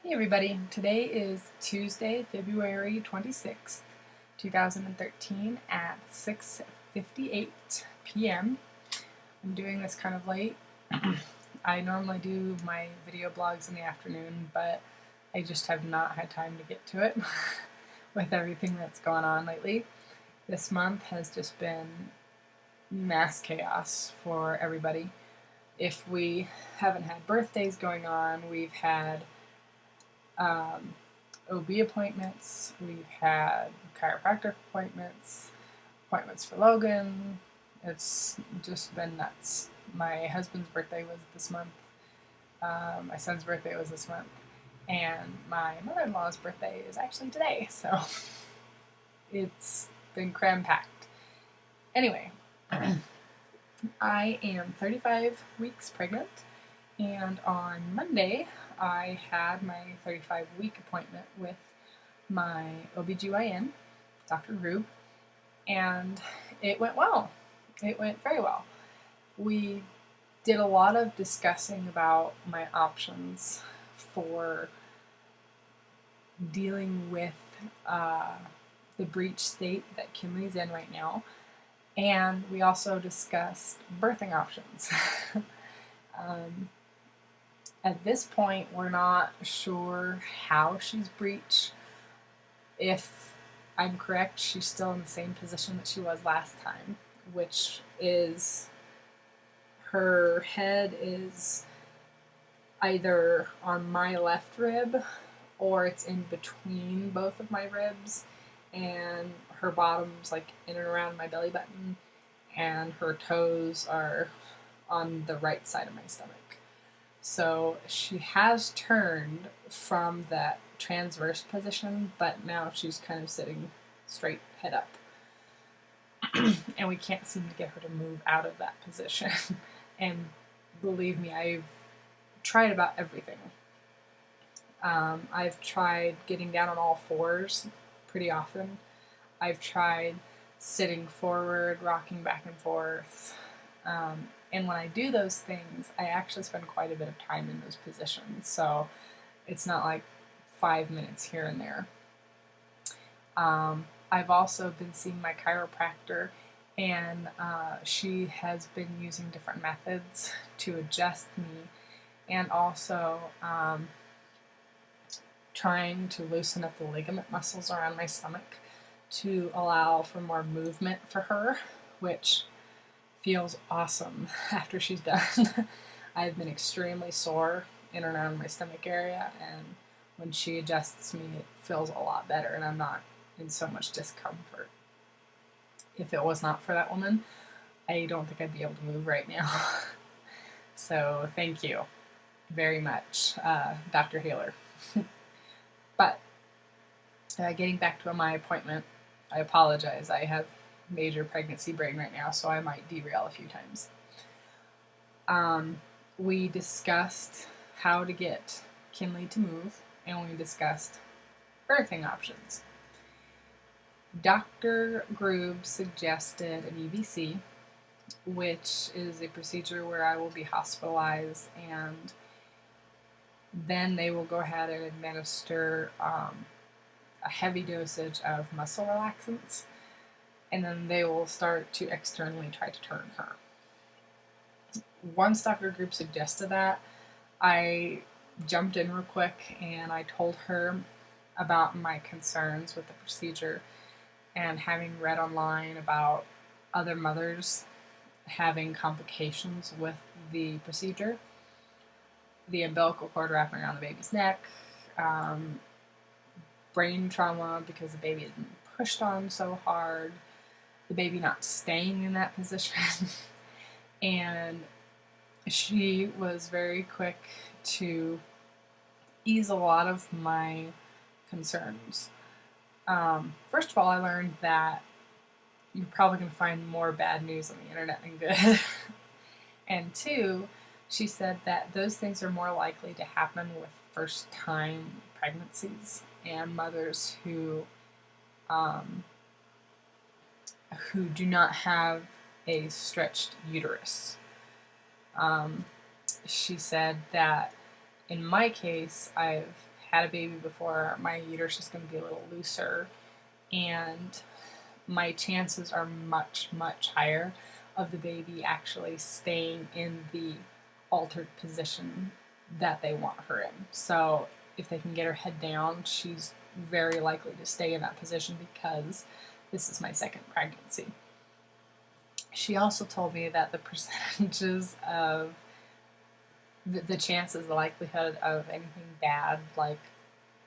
Hey everybody, today is Tuesday, February 26th, 2013 at 6:58 p.m. I'm doing this kind of late. I normally do my video blogs in the afternoon, but I just have not had time to get to it with everything that's gone on lately. This month has just been mass chaos for everybody. If we haven't had birthdays going on, we've had OB appointments, we've had chiropractic appointments, appointments for Logan. It's just been nuts. My husband's birthday was this month, my son's birthday was this month, and my mother-in-law's birthday is actually today, so it's been cram-packed. Anyway, I am 35 weeks pregnant, and on Monday I had my 35-week appointment with my OBGYN, Dr. Grube, and it went well. It went very well. We did a lot of discussing about my options for dealing with the breech state that Kinley's in right now, and we also discussed birthing options. At this point, we're not sure how she's breech. If I'm correct, she's still in the same position that she was last time, which is her head is either on my left rib or it's in between both of my ribs, and her bottom's like in and around my belly button, and her toes are on the right side of my stomach. So she has turned from that transverse position, but now she's kind of sitting straight head up. And we can't seem to get her to move out of that position. And believe me, I've tried about everything. I've tried getting down on all fours pretty often. I've tried sitting forward, rocking back and forth. And when I do those things, I actually spend quite a bit of time in those positions. So it's not like 5 minutes here and there. I've also been seeing my chiropractor, and she has been using different methods to adjust me, and also trying to loosen up the ligament muscles around my stomach to allow for more movement for her, which feels awesome after she's done. I've been extremely sore in and around my stomach area, and when she adjusts me, it feels a lot better, and I'm not in so much discomfort. If it was not for that woman, I don't think I'd be able to move right now. So thank you very much, Dr. Haler. But getting back to my appointment, I apologize. I have major pregnancy brain right now, so I might derail a few times. We discussed how to get Kinley to move, and we discussed birthing options. Dr. Grube suggested an EVC, which is a procedure where I will be hospitalized, and then they will go ahead and administer a heavy dosage of muscle relaxants, and then they will start to externally try to turn her. Once Dr. Grube suggested that, I jumped in real quick and I told her about my concerns with the procedure, and having read online about other mothers having complications with the procedure, the umbilical cord wrapping around the baby's neck, brain trauma because the baby had been pushed on so hard, the baby not staying in that position. And she was very quick to ease a lot of my concerns. First of all, I learned that you're probably going to find more bad news on the internet than good. And two, she said that those things are more likely to happen with first-time pregnancies and mothers who do not have a stretched uterus. She said that in my case, I've had a baby before, my uterus is going to be a little looser, and my chances are much, much higher of the baby actually staying in the altered position that they want her in. So if they can get her head down, she's very likely to stay in that position because this is my second pregnancy. She also told me that the percentages of the chances, the likelihood of anything bad, like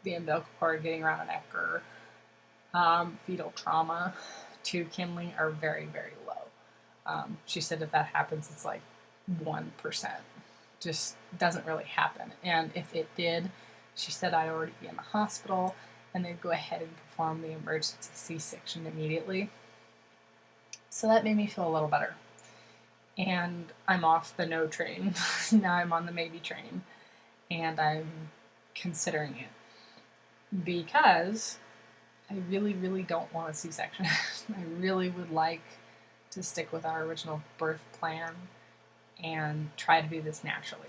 the umbilical cord getting around the neck or fetal trauma to kindling, are very, very low. She said if that happens, it's like 1%. Just doesn't really happen. And if it did, she said I'd already be in the hospital and they'd go ahead and perform the emergency C-section immediately. So that made me feel a little better. And I'm off the no train. Now I'm on the maybe train. And I'm considering it. Because I really, really don't want a C-section. I really would like to stick with our original birth plan and try to do this naturally.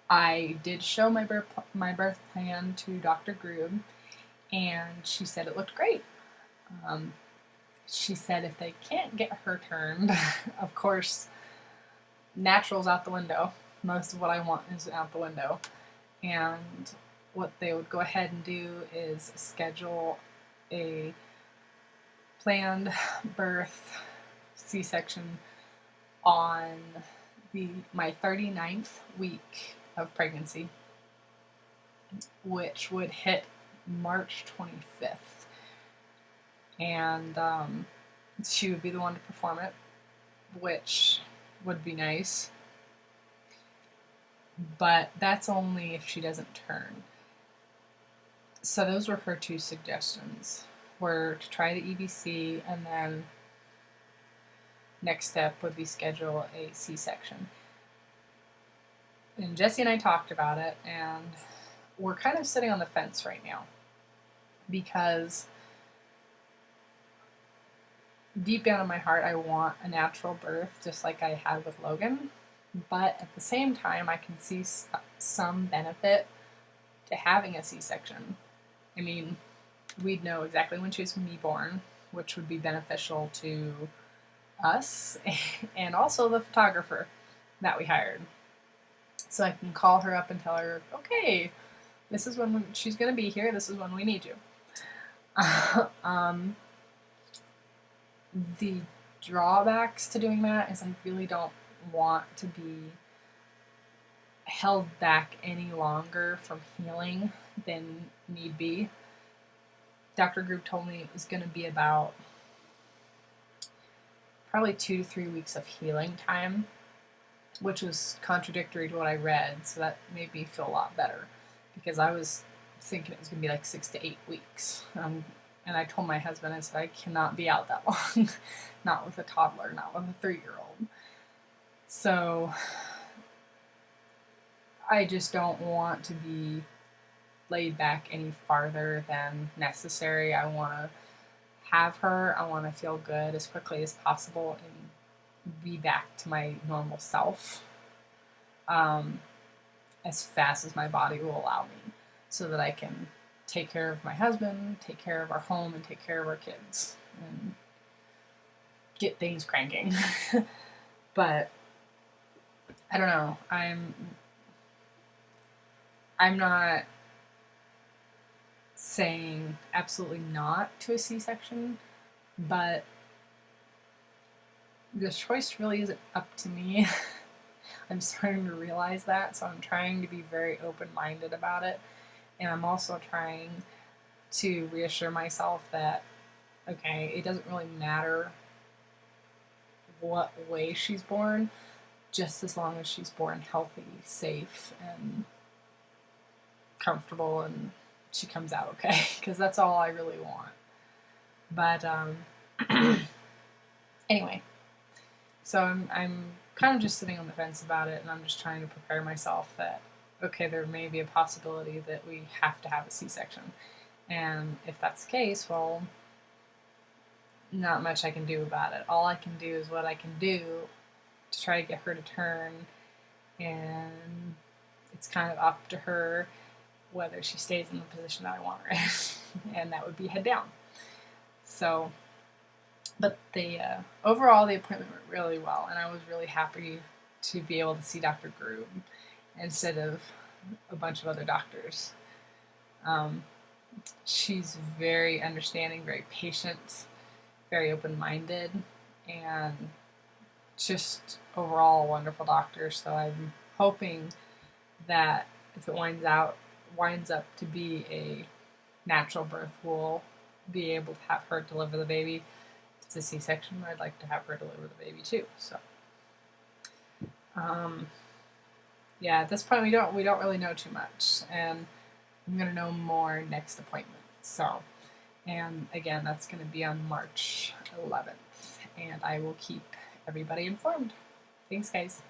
I did show my birth plan to Dr. Grube, and she said it looked great. She said if they can't get her turned, of course, natural's out the window. Most of what I want is out the window. And what they would go ahead and do is schedule a planned birth C-section on my 39th week of pregnancy, which would hit March 25th. And she would be the one to perform it, which would be nice. But that's only if she doesn't turn. So those were her two suggestions, were to try the EBC, and then next step would be schedule a C-section. And Jesse and I talked about it, and we're kind of sitting on the fence right now because deep down in my heart I want a natural birth just like I had with Logan, but at the same time I can see some benefit to having a C-section. I mean, we'd know exactly when she was going to be born, which would be beneficial to us and also the photographer that we hired. So I can call her up and tell her, okay, this is when she's going to be here, this is when we need you. The drawbacks to doing that is I really don't want to be held back any longer from healing than need be. Dr. Grube told me it was going to be about probably 2 to 3 weeks of healing time, which was contradictory to what I read, so that made me feel a lot better because I was thinking it was going to be like 6 to 8 weeks. And I told my husband, I said, I cannot be out that long, not with a toddler, not with a 3-year-old. So I just don't want to be laid back any farther than necessary. I want to have her, I want to feel good as quickly as possible and be back to my normal self as fast as my body will allow me, so that I can take care of my husband, take care of our home, and take care of our kids, and get things cranking. But I don't know, I'm not saying absolutely not to a C-section, but the choice really isn't up to me. I'm starting to realize that, so I'm trying to be very open-minded about it. And I'm also trying to reassure myself that, okay, it doesn't really matter what way she's born, just as long as she's born healthy, safe, and comfortable, and she comes out okay, because that's all I really want. But anyway, so I'm kind of just sitting on the fence about it, and I'm just trying to prepare myself that, okay, there may be a possibility that we have to have a C-section. And if that's the case, well, not much I can do about it. All I can do is what I can do to try to get her to turn, and it's kind of up to her whether she stays in the position that I want her in, and that would be head down. So, but overall the appointment went really well, and I was really happy to be able to see Dr. Groom instead of a bunch of other doctors. She's very understanding, very patient, very open-minded, and just overall a wonderful doctor. So I'm hoping that if it winds up to be a natural birth, we'll be able to have her deliver the baby. If it's a C-section, I'd like to have her deliver the baby too. So, yeah, at this point we don't really know too much, and I'm gonna know more next appointment. So, and again, that's gonna be on March 11th, and I will keep everybody informed. Thanks, guys.